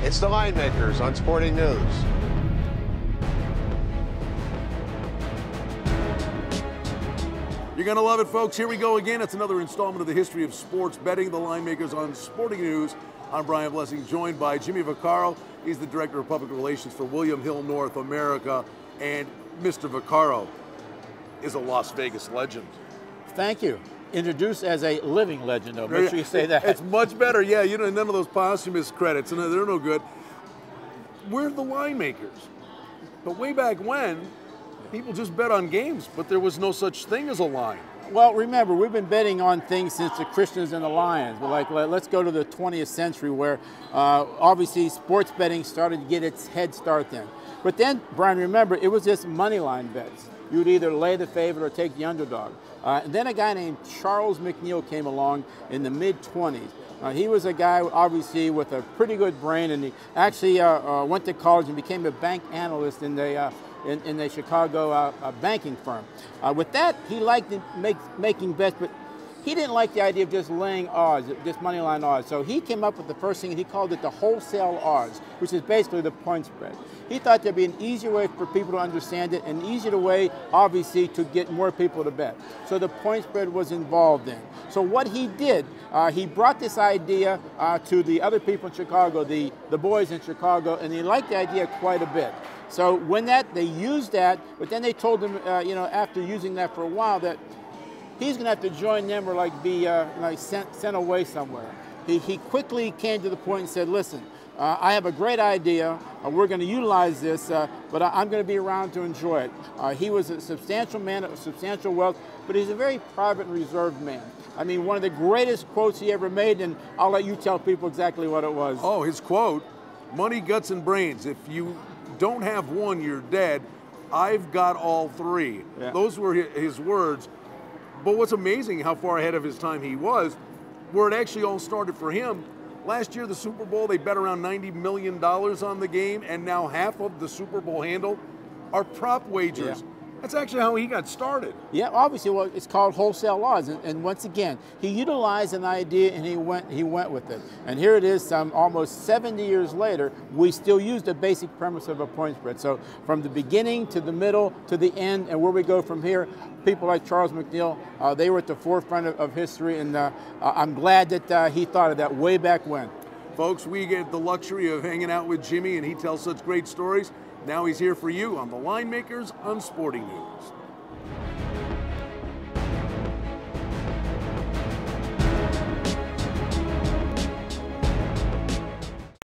It's the Line Makers on Sporting News. You're going to love it, folks. Here we go again. It's another installment of the history of sports betting, the Line Makers on Sporting News. I'm Brian Blessing, joined by Jimmy Vaccaro. He's the Director of Public Relations for William Hill North America. And Mr. Vaccaro is a Las Vegas legend. Thank you. Introduced as a living legend, though. Make sure you say that. It's much better. Yeah, you know, none of those posthumous credits, and they're no good. We're the Line Makers. But way back when, people just bet on games, but there was no such thing as a line. Well, remember, we've been betting on things since the Christians and the Lions. But like, let's go to the 20th century where obviously sports betting started to get its head start then. But then, Brian, remember, it was just money line bets. You would either lay the favorite or take the underdog. And then a guy named Charles McNeil came along in the mid-20s. He was a guy, obviously, with a pretty good brain, and he actually went to college and became a bank analyst in the Chicago banking firm. With that, he liked making bets, but he didn't like the idea of just laying odds, just money line odds. So he came up with the first thing, and he called it the wholesale odds, which is basically the point spread. He thought there'd be an easier way for people to understand it, an easier way, obviously, to get more people to bet. So the point spread was involved in. So what he did, he brought this idea to the other people in Chicago, the boys in Chicago, and they liked the idea quite a bit. So when they used that, but then they told him, after using that for a while, that he's going to have to join them or be sent away somewhere. He quickly came to the point and said, listen, I have a great idea. We're going to utilize this, but I'm going to be around to enjoy it. He was a substantial man of substantial wealth, but he's a very private and reserved man. I mean, one of the greatest quotes he ever made, and I'll let you tell people exactly what it was. Oh, his quote, money, guts, and brains. If you don't have one, you're dead. I've got all three. Yeah. Those were his words. But what's amazing, how far ahead of his time he was, where it actually all started for him. Last year, the Super Bowl, they bet around $90 million on the game, and now half of the Super Bowl handle are prop wagers. Yeah. That's actually how he got started. Yeah, obviously, well, it's called wholesale odds, and once again, he utilized an idea and he went with it. And here it is, almost 70 years later, we still use the basic premise of a point spread. So from the beginning to the middle to the end, and where we go from here, people like Charles McNeil, they were at the forefront of history, and I'm glad that he thought of that way back when. Folks, we get the luxury of hanging out with Jimmy, and he tells such great stories. Now he's here for you on the Line Makers on Sporting News.